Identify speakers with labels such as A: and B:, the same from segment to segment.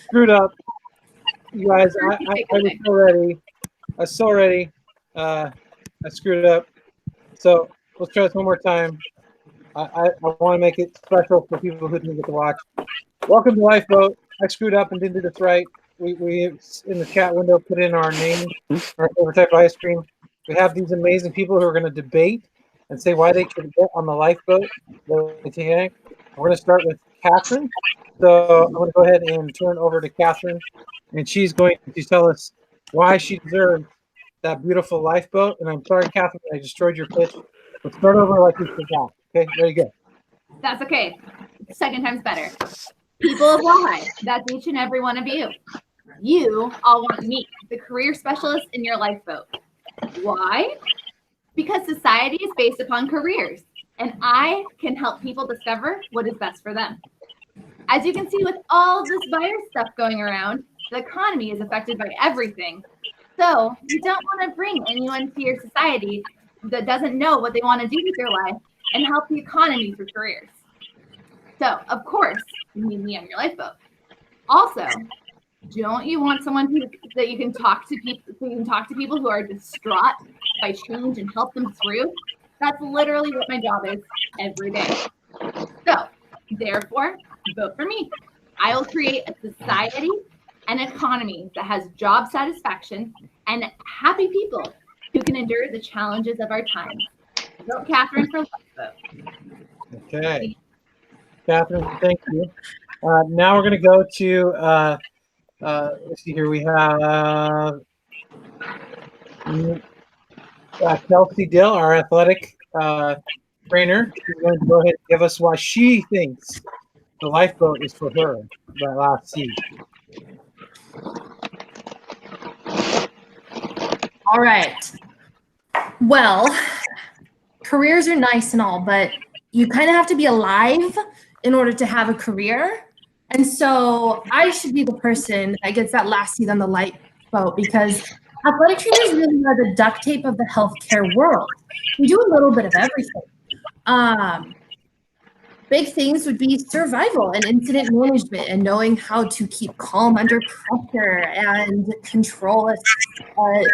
A: screwed up. You guys, I was so ready. I was so ready. I screwed up. So let's try this one more time. I want to make it special for people who didn't get to watch. Welcome to Lifeboat. I screwed up and didn't do this right. We in the chat window put in our name, our favorite type of ice cream. We have these amazing people who are going to debate and say why they should get on the Lifeboat. We're going to start with Katharine. So I'm going to go ahead and turn over to Katharine, and she's going to tell us why she deserves that beautiful Lifeboat. And I'm sorry, Katharine, I destroyed your pitch. Let's start over like we forgot. Okay, ready, go.
B: That's okay. Second time's better. People of Why, that's each and every one of you. You all want me, the career specialist in your Lifeboat. Why? Because society is based upon careers, and I can help people discover what is best for them. As you can see with all this virus stuff going around, the economy is affected by everything. So you don't want to bring anyone to your society that doesn't know what they want to do with their life and help the economy through careers. So, of course, you need me on your Lifeboat. Also, don't you want someone that you can talk to people who are distraught by change and help them through? That's literally what my job is every day. So, therefore, vote for me. I will create a society and economy that has job satisfaction and happy people who can endure the challenges of our times. Vote Katharine for Lifeboat.
A: Okay. Katharine, thank you. Now we're going to go to, let's see here, we have Kelsey Dill, our athletic trainer. She's going to go ahead and give us why she thinks the Lifeboat is for her, that last seat.
C: All right. Well, careers are nice and all, but you kind of have to be alive in order to have a career. And so I should be the person that gets that last seat on the Lifeboat, because athletic trainers really are the duct tape of the healthcare world. We do a little bit of everything. Big things would be survival and incident management and knowing how to keep calm under pressure and control a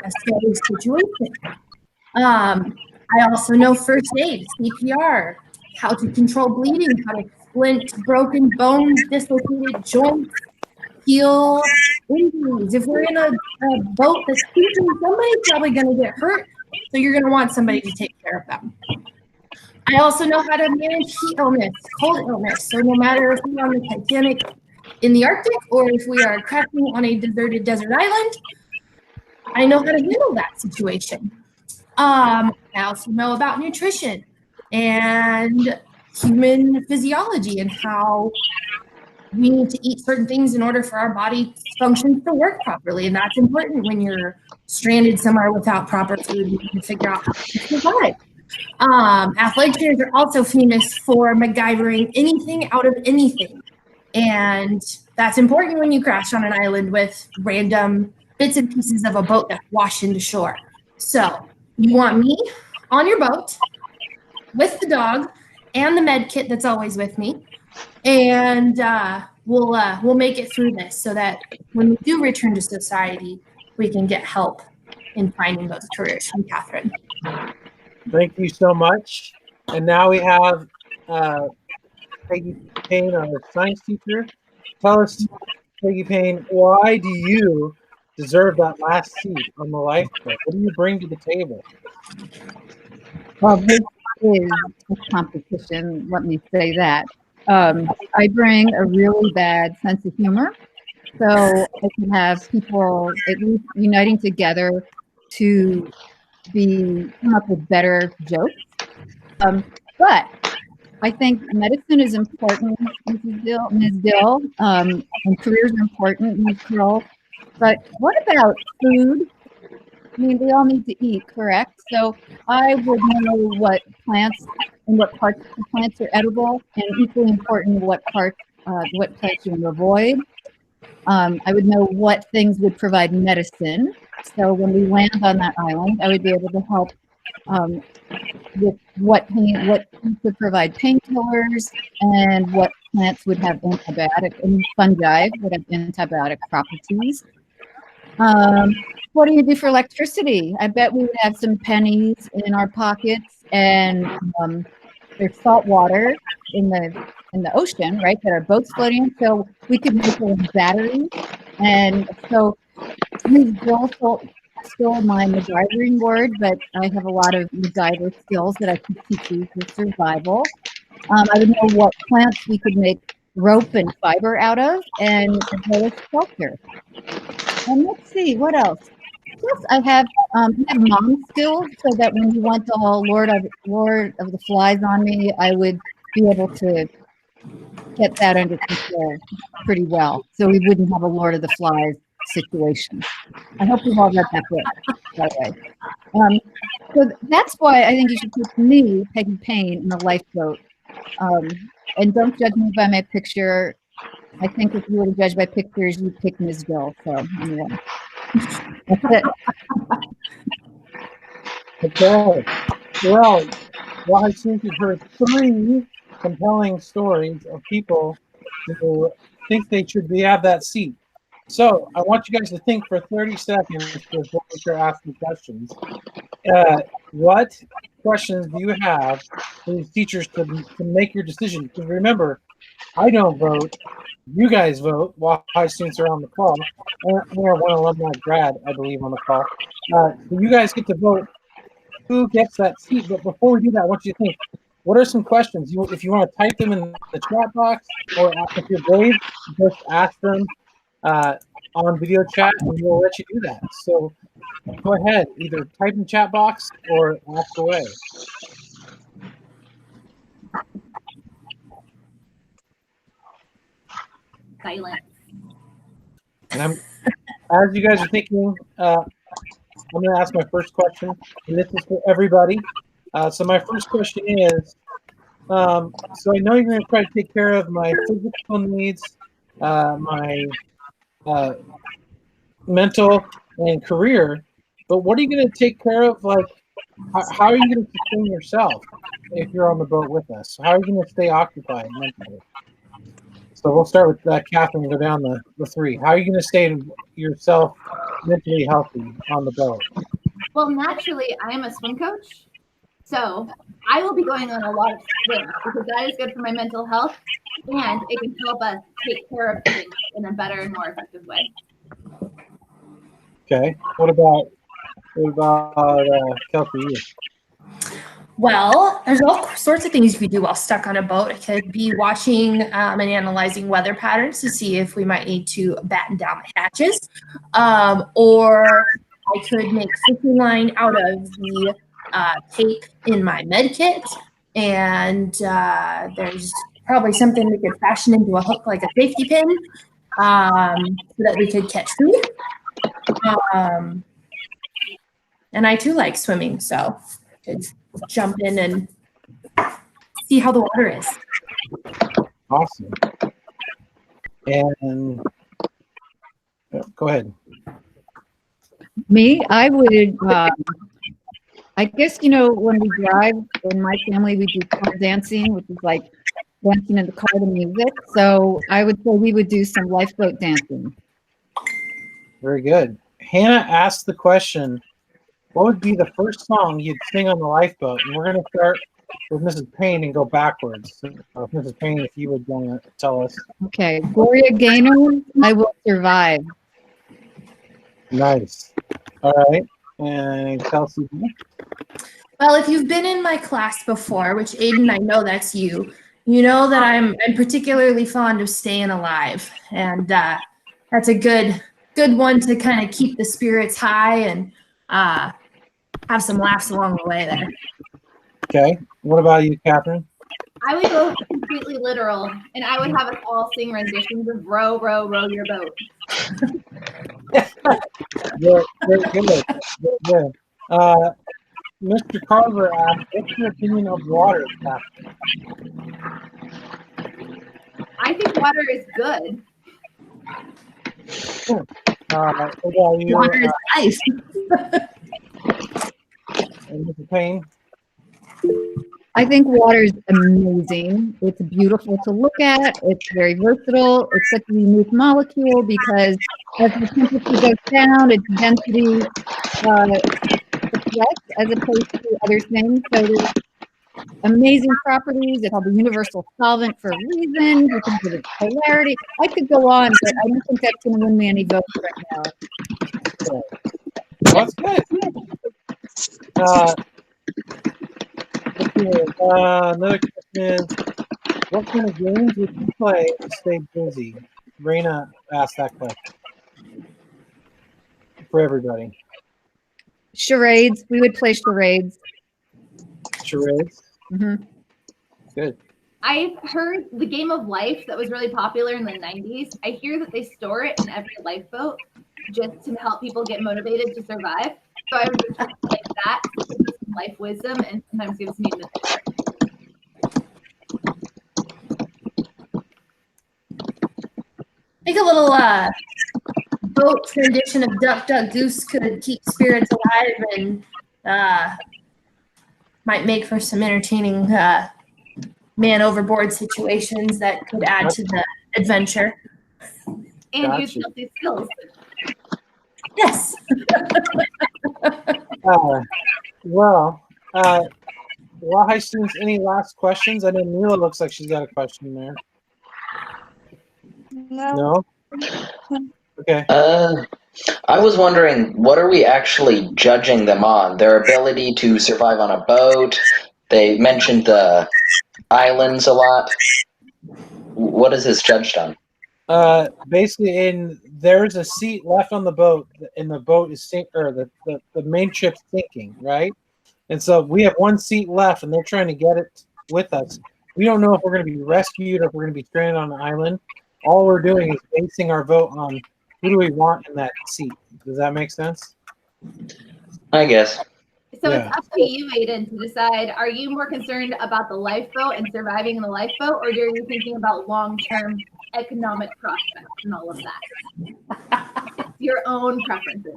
C: scary situation. I also know first aid, CPR, how to control bleeding, how to splint broken bones, dislocated joints, heal injuries. If we're in a boat that's sinking, somebody's probably going to get hurt, so you're going to want somebody to take care of them. I also know how to manage heat illness, cold illness. So no matter if we're on the Titanic in the Arctic or if we are crashing on a deserted desert island, I know how to handle that situation. I also know about nutrition and human physiology and how we need to eat certain things in order for our body functions to work properly. And that's important when you're stranded somewhere without proper food. You can figure out how to survive. Athletic trainers are also famous for MacGyvering anything out of anything. And that's important when you crash on an island with random bits and pieces of a boat that wash into shore. So you want me on your boat with the dog and the med kit that's always with me. And we'll make it through this so that when we do return to society, we can get help in finding those careers. From Katharine.
A: Thank you so much. And now we have Peggy Payne, our science teacher. Tell us, Peggy Payne, why do you deserve that last seat on the Lifeboat? What do you bring to the table?
D: Well, this is a competition, let me say that. I bring a really bad sense of humor, so I can have people at least uniting together to come up with better jokes. But I think medicine is important, Ms. Dill, and careers are important, Ms. Curl. But what about food? I mean, we all need to eat, correct? So I would know what plants and what parts of the plants are edible, and equally important, what plants you want to avoid. I would know what things would provide medicine. So when we land on that island, I would be able to help with what would provide painkillers and what plants would have antibiotic and fungi would have antibiotic properties. What do you do for electricity? I bet we would have some pennies in our pockets, and there's salt water in the ocean, right? That our boats floating in, so we could make a battery. And so use Bill still my MacGyvering word, but I have a lot of MacGyver skills that I could teach you for survival. I would know what plants we could make rope and fiber out of, and as well as shelter. And let's see, what else? Yes, I have mom skills, so that when you want the whole Lord of the Flies on me, I would be able to get that under control pretty well, so we wouldn't have a Lord of the Flies situation. I hope you've all read that book, by the way. So that's why I think you should put me, Peggy Payne, in the Lifeboat. And don't judge me by my picture. I think if you were to judge by pictures, you'd pick Ms. Dill. So anyway, that's it.
A: Okay. Well, I think you've heard 3 compelling stories of people who think they should have that seat. So I want you guys to think for 30 seconds before you're asking questions. What questions do you have for these teachers to make your decision? Because remember, I don't vote. You guys vote while high students are on the call. Or one alumni grad, I believe, on the call. So you guys get to vote who gets that seat. But before we do that, I want you to think, what are some questions? If you want to type them in the chat box, or if you're brave, just ask them on video chat, and we'll let you do that. So go ahead, either type in chat box or ask away.
B: Silence.
A: And as you guys are thinking, I'm going to ask my first question, and this is for everybody. So my first question is, so I know you're going to try to take care of my physical needs, my mental and career, but what are you going to take care of? Like, how are you going to sustain yourself if you're on the boat with us? How are you going to stay occupied mentally? So we'll start with Katharine and go down the 3. How are you going to stay yourself mentally healthy on the boat?
B: Well, naturally, I am a swim coach, so I will be going on a lot of swims because that is good for my mental health, and it can help us take care of things in a better and more effective way.
A: Okay. What about Kelsey?
C: Well, there's all sorts of things you could do while stuck on a boat. It could be watching and analyzing weather patterns to see if we might need to batten down the hatches. Or I could make fishing line out of the tape in my med kit. And there's probably something we could fashion into a hook like a safety pin so that we could catch food. And I too like swimming, so I could jump in and see how the water is.
A: Awesome. And go ahead.
D: Me, I would, I guess, when we drive in my family, we do car dancing, which is like dancing in the car to music. So I would say we would do some lifeboat dancing.
A: Very good. Hannah asked the question, what would be the first song you'd sing on the lifeboat? And we're going to start with Mrs. Payne and go backwards. So Mrs. Payne, if you would want to tell us.
D: Okay. Gloria Gaynor, I Will Survive.
A: Nice. All right. And Kelsey?
C: Well, if you've been in my class before, which Aiden, I know that's you, you know that I'm particularly fond of Staying Alive. And that's a good one to kind of keep the spirits high and have some laughs along the way there.
A: Okay. What about you, Katharine?
B: I would go completely literal, and I would have us all sing renditions of Row, Row, Row Your Boat.
A: Very good. Very good. Mr. Carver asked, what's your opinion of water, Katharine?
B: I think water is good.
A: What about you?
C: Water is ice.
A: And Mrs. Payne?
D: I think water is amazing. It's beautiful to look at. It's very versatile. It's such a unique molecule because as the temperature goes down, its density affects as opposed to other things. So there's amazing properties. It's called the universal solvent for a reason because of its polarity. I could go on, but I don't think that's going to win me any votes right now.
A: Well, that's good. Okay, another question. What kind of games would you play to stay busy? Raina asked that question for everybody.
D: Charades. We would play charades.
A: Charades?
D: Mm-hmm.
A: Good.
B: I've heard the game of life that was really popular in the 90s. I hear that they store it in every lifeboat just to help people get motivated to survive. So I would just like that, to give me some life wisdom, and sometimes gives me a mythic.
C: Make a little boat rendition of Duck, Duck, Goose could keep spirits alive and might make for some entertaining man overboard situations that could add to the adventure.
B: And use Kelsey's skills.
C: Yes.
A: Hi, students, any last questions? I know Mila looks like she's got a question there. No? Okay.
E: I was wondering, what are we actually judging them on? Their ability to survive on a boat? They mentioned the islands a lot. What is this judged on?
A: Basically, there's a seat left on the boat, and the boat is the main ship's sinking, right? And so we have one seat left, and they're trying to get it with us. We don't know if we're going to be rescued or if we're going to be stranded on an island. All we're doing is basing our vote on who do we want in that seat. Does that make sense?
E: I guess.
B: So it's up to you, Aiden, to decide, are you more concerned about the lifeboat and surviving in the lifeboat, or are you thinking about long-term economic prospects and all of that? It's your own preferences.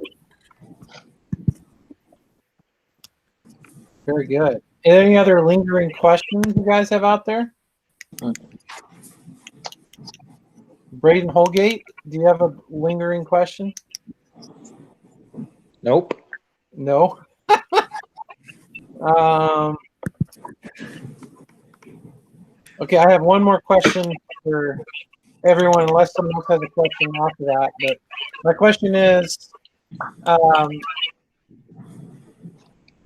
A: Very good. Any other lingering questions you guys have out there? Braden Holgate, do you have a lingering question?
F: Nope.
A: No. Okay, I have one more question for everyone, unless someone else has a question after that. But my question is,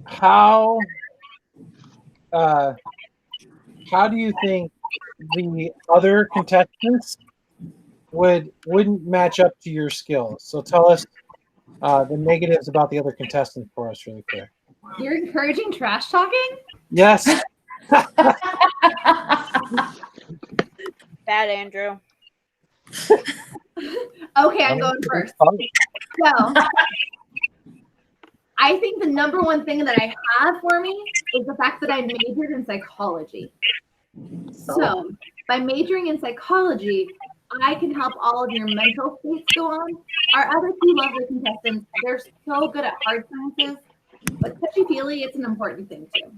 A: how do you think the other contestants wouldn't match up to your skills? So tell us the negatives about the other contestants for us really quick.
B: You're encouraging trash talking?
A: Yes.
G: Bad, Andrew.
B: Okay, I'm going first. So, I think the number one thing that I have for me is the fact that I majored in psychology. So, by majoring in psychology, I can help all of your mental states go on. Our other two lovely contestants, they're so good at hard sciences, but touchy-feely, it's an important thing too.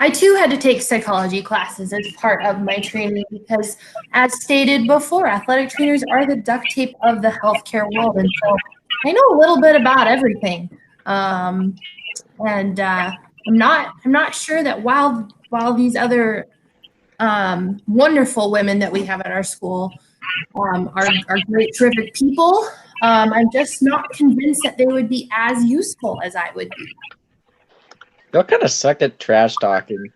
C: I too had to take psychology classes as part of my training because, as stated before, athletic trainers are the duct tape of the healthcare world, and so I know a little bit about everything. I'm not sure that while these other wonderful women that we have at our school are great, terrific people, I'm just not convinced that they would be as useful as I would be.
F: Y'all kind of suck at trash talking.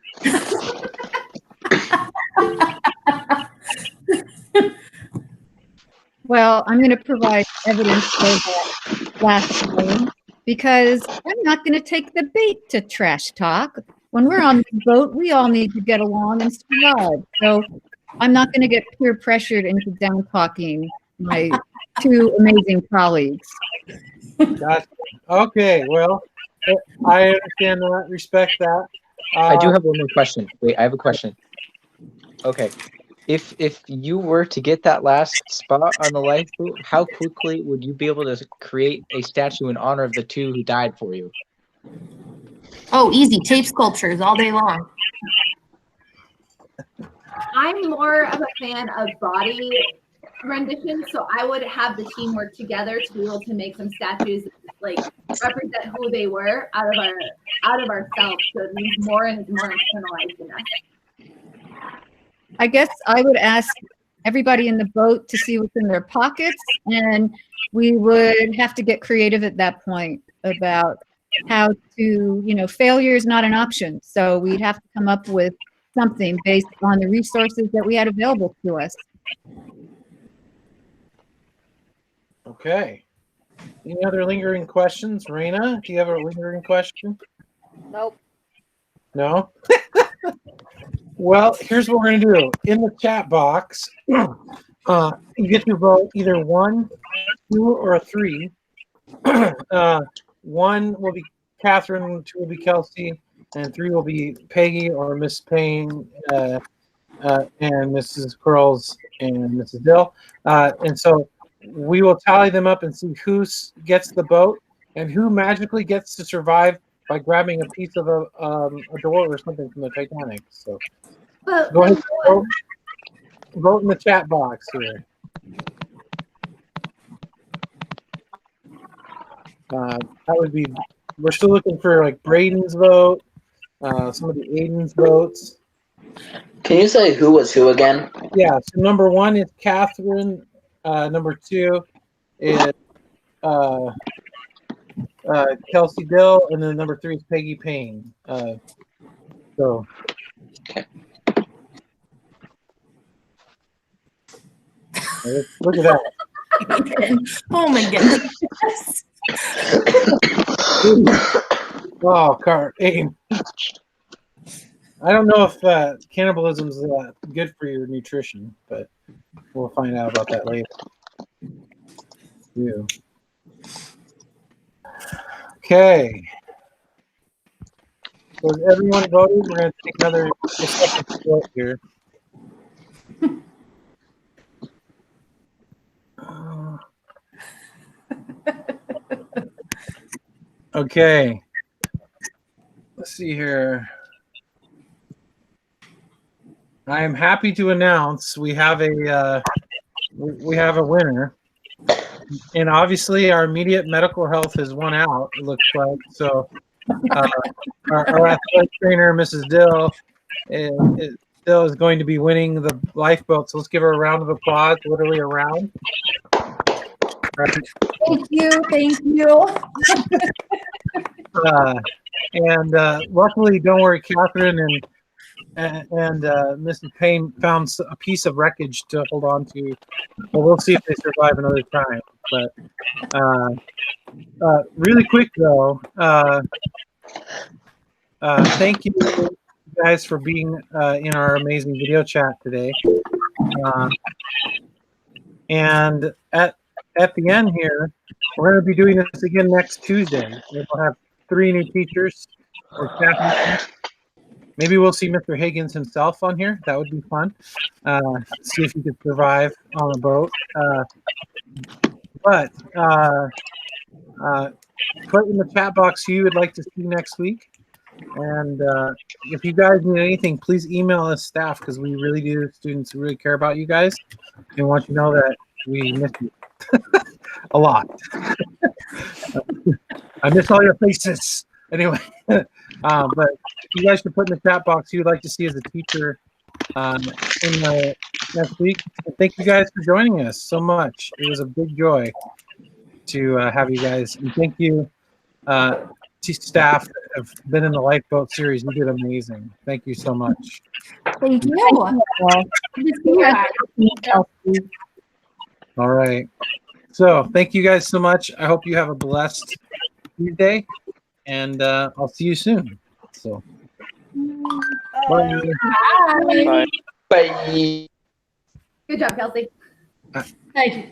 D: Well, I'm going to provide evidence for that last claim because I'm not going to take the bait to trash talk. When we're on the boat, we all need to get along and survive. So I'm not going to get peer pressured into down talking my two amazing colleagues.
A: Gotcha. Okay, well, I understand that, respect that.
F: I do have one more question. Wait, I have a question. Okay. if you were to get that last spot on the lifeboat, how quickly would you be able to create a statue in honor of the two who died for you?
C: Oh, easy. Tape sculptures all day long.
B: I'm more of a fan of body rendition, so I would have the team work together to be able to make some statues like represent who they were out of ourselves. So it means more and is more internalized in us.
D: I guess I would ask everybody in the boat to see what's in their pockets, and we would have to get creative at that point about how to, failure is not an option. So we'd have to come up with something based on the resources that we had available to us.
A: Okay. Any other lingering questions? Raina, do you have a lingering question?
G: Nope.
A: No? Well, here's what we're going to do. In the chat box, you get to vote either 1, 2, or 3. 1 will be Katharine, 2 will be Kelsey, and 3 will be Peggy or Miss Payne and Mrs. Pearls and Mrs. Dill. And so we will tally them up and see who gets the boat and who magically gets to survive by grabbing a piece of a door or something from the Titanic. So go ahead and vote in the chat box here. That would be, we're still looking for like Braden's vote, some of the Aiden's votes.
E: Can you say who was who again?
A: Yeah, so number 1 is Katharine, number 2 is Kelsey Dill, and then number 3 is Peggy Payne. So
E: Okay.
A: Look at that.
C: Oh my goodness.
A: Oh, Aiden. I don't know if cannibalism is good for your nutrition, but we'll find out about that later. Yeah. Okay. So has everyone voted? We're going to take another second vote here. Okay. Let's see here. I am happy to announce we have a winner, and obviously our immediate medical health has won out. It looks like so. Our athletic trainer, Mrs. Dill, is going to be winning the lifeboat. So let's give her a round of applause. Literally a round. Right.
C: Thank you.
A: And luckily, don't worry, Katharine and Mrs. Payne found a piece of wreckage to hold on to. But we'll see if they survive another time. But really quick though, thank you guys for being in our amazing video chat today. And at the end here, we're going to be doing this again next Tuesday. We'll have 3 new teachers or staff members. Maybe we'll see Mr. Higgins himself on here. That would be fun. See if he could survive on a boat. But put in the chat box who you would like to see next week. And if you guys need anything, please email us staff because we really do. Students really care about you guys and want you to know that we miss you a lot. I miss all your faces. Anyway, but you guys should put in the chat box who you'd like to see as a teacher in the next week. And thank you guys for joining us so much. It was a big joy to have you guys. And thank you to staff that have been in the Lifeboat series. You did amazing. Thank you so much.
C: Thank you.
A: All right. So thank you guys so much. I hope you have a blessed Tuesday, and I'll see you soon. So, bye.
E: Bye.
B: Good job, Kelsey.
C: Thank you.